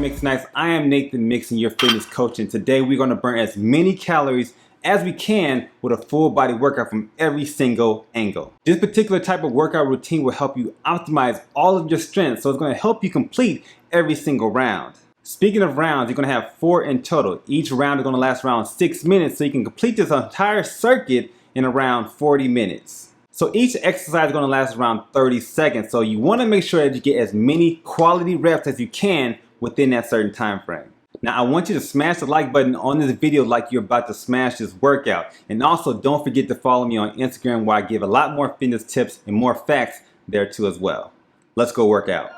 Mixonites. I am Nathan Mixon, your fitness coach, and today we're going to burn as many calories as we can with a full body workout from every single angle. This particular type of workout routine will help you optimize all of your strength, so it's going to help you complete every single round. Speaking of rounds, you're going to have 4 in total. Each round is going to last around 6 minutes, so you can complete this entire circuit in around 40 minutes. So each exercise is going to last around 30 seconds, so you want to make sure that you get as many quality reps as you can within that certain time frame. Now I want you to smash the like button on this video like you're about to smash this workout, and also don't forget to follow me on Instagram where I give a lot more fitness tips and more facts there too as well. Let's go work out.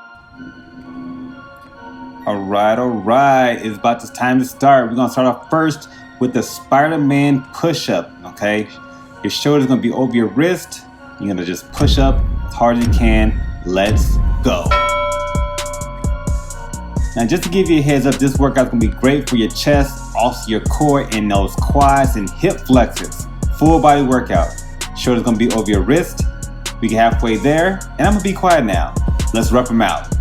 Alright, it's about time to start. We're going to start off first with the Spider-Man push-up, okay? Your shoulder's going to be over your wrist. You're going to just push up as hard as you can. Let's go. Now just to give you a heads up, this workout is going to be great for your chest, also your core and those quads and hip flexors. Full body workout. Shoulder's going to be over your wrist. We get halfway there, and I'm going to be quiet now. Let's rep them out.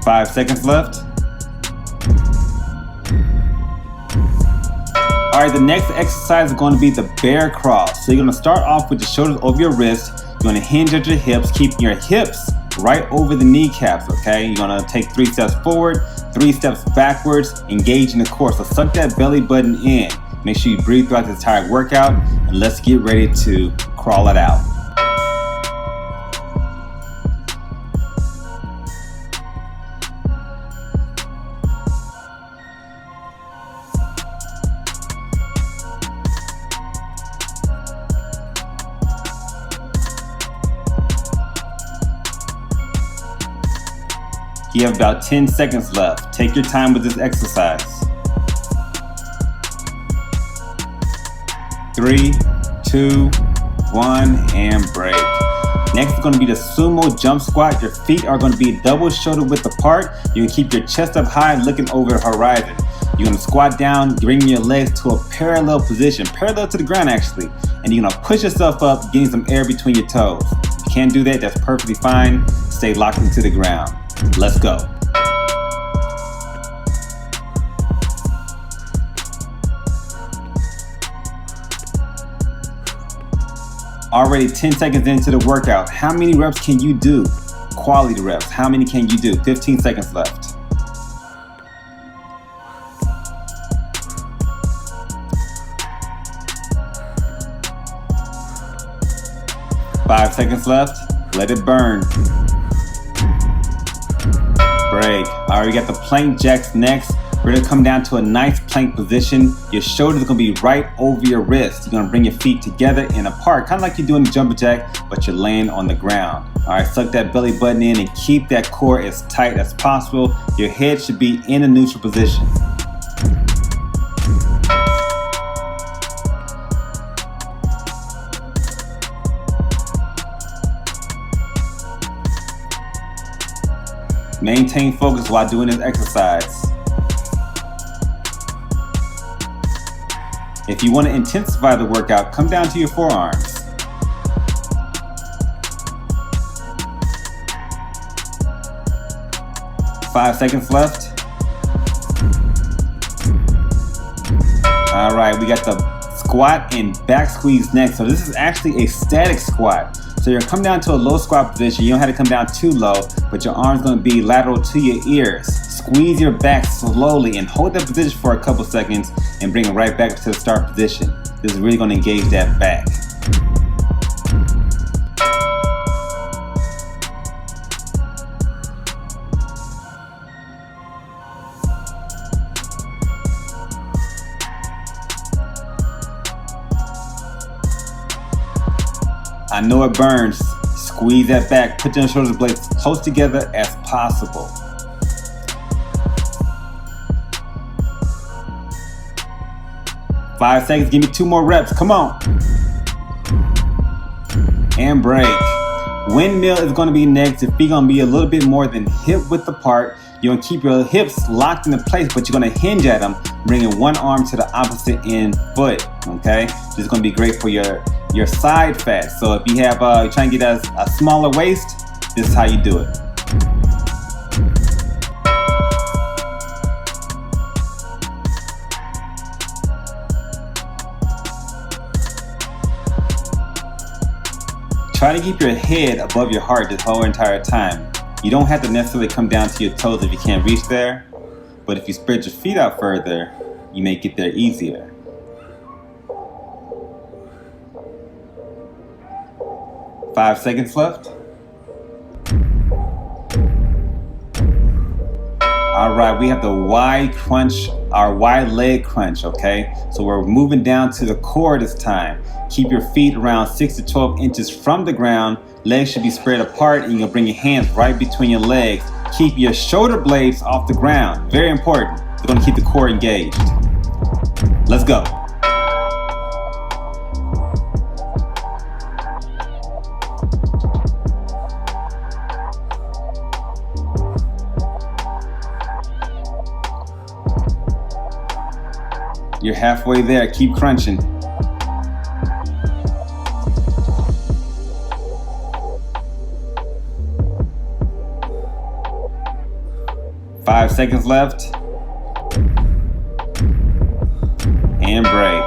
Five seconds left. Alright, the next exercise is going to be the bear crawl. So you're going to start off with your shoulders over your wrist. You're going to hinge at your hips, keeping your hips right over the kneecaps, okay? You're going to take 3 steps forward, 3 steps backwards, engaging the core. So suck that belly button in. Make sure you breathe throughout this entire workout, and let's get ready to crawl it out. You have about 10 seconds left. Take your time with this exercise. 3, 2, 1, and break. Next is going to be the Sumo jump squat. Your feet are going to be double shoulder width apart. You're going to keep your chest up high, looking over the horizon. You're going to squat down, bringing your legs to a parallel position, parallel to the ground actually. And you're going to push yourself up, getting some air between your toes. If you can't do that, that's perfectly fine. Stay locked into the ground. Let's go. Already 10 seconds into the workout. How many reps can you do? Quality reps. How many can you do? 15 seconds left. Five seconds left. Let it burn. Break. Alright, we got the plank jacks next. We're going to come down to a nice plank position. Your shoulders are going to be right over your wrist. You're going to bring your feet together and apart, kind of like you're doing a jumping jack, but you're laying on the ground. Alright, suck that belly button in and keep that core as tight as possible. Your head should be in a neutral position. Maintain focus while doing this exercise. If you want to intensify the workout, come down to your forearms. Five seconds left. Alright, we got the squat and back squeeze next. So this is actually a static squat. So you're coming down to a low squat position. You don't have to come down too low, but your arm's going to be lateral to your ears. Squeeze your back slowly and hold that position for a couple seconds and bring it right back to the start position. This is really going to engage that back. I know it burns. Squeeze that back. Put your shoulder blades close together as possible. Five seconds. Give me 2 more reps. Come on. And break. Windmill is going to be next. Your feet going to be a little bit more than hip width apart. You're going to keep your hips locked into place, but you're going to hinge at them, bringing one arm to the opposite end foot. okay? This is gonna be great for your side fat. So if you have, you're trying to get a smaller waist, this is how you do it. Try to keep your head above your heart this whole entire time. You don't have to necessarily come down to your toes if you can't reach there, but if you spread your feet out further, you may get there easier. Five seconds left. All right, we have the wide crunch, our wide leg crunch, okay? So we're moving down to the core this time. Keep your feet around 6 to 12 inches from the ground. Legs should be spread apart, and you're gonna bring your hands right between your legs. Keep your shoulder blades off the ground. Very important. We're gonna keep the core engaged. Let's go. You're halfway there, keep crunching. Five seconds left. And break.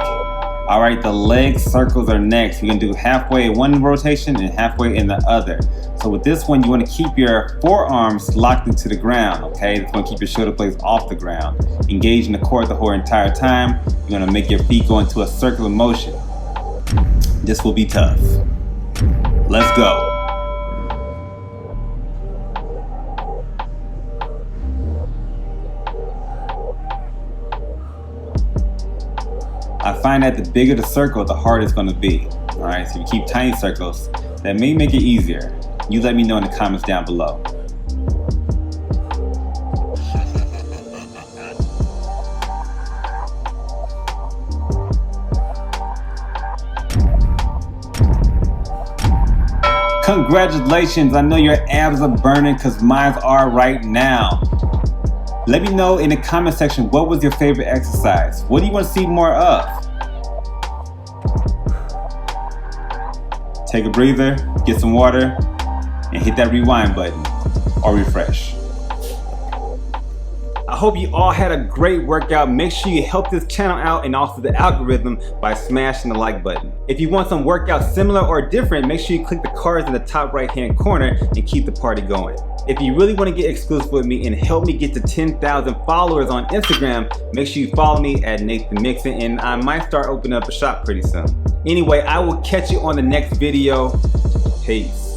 All right, the leg circles are next. We're gonna do halfway in one rotation and halfway in the other. So with this one, you wanna keep your forearms locked into the ground, okay? It's gonna keep your shoulder blades off the ground. Engage in the core the whole entire time. You're gonna make your feet go into a circular motion. This will be tough. Let's go. I find that the bigger the circle, the harder it's gonna be. All right, so if you keep tiny circles, that may make it easier. You let me know in the comments down below. Congratulations, I know your abs are burning because mine are right now. Let me know in the comment section, what was your favorite exercise? What do you want to see more of? Take a breather, get some water, and hit that rewind button or refresh. I hope you all had a great workout. Make sure you help this channel out and also the algorithm by smashing the like button. If you want some workouts similar or different, make sure you click the cards in the top right hand corner and keep the party going. If you really want to get exclusive with me and help me get to 10,000 followers on Instagram, make sure you follow me at Nathen Mixon, and I might start opening up a shop pretty soon. Anyway, I will catch you on the next video. Peace.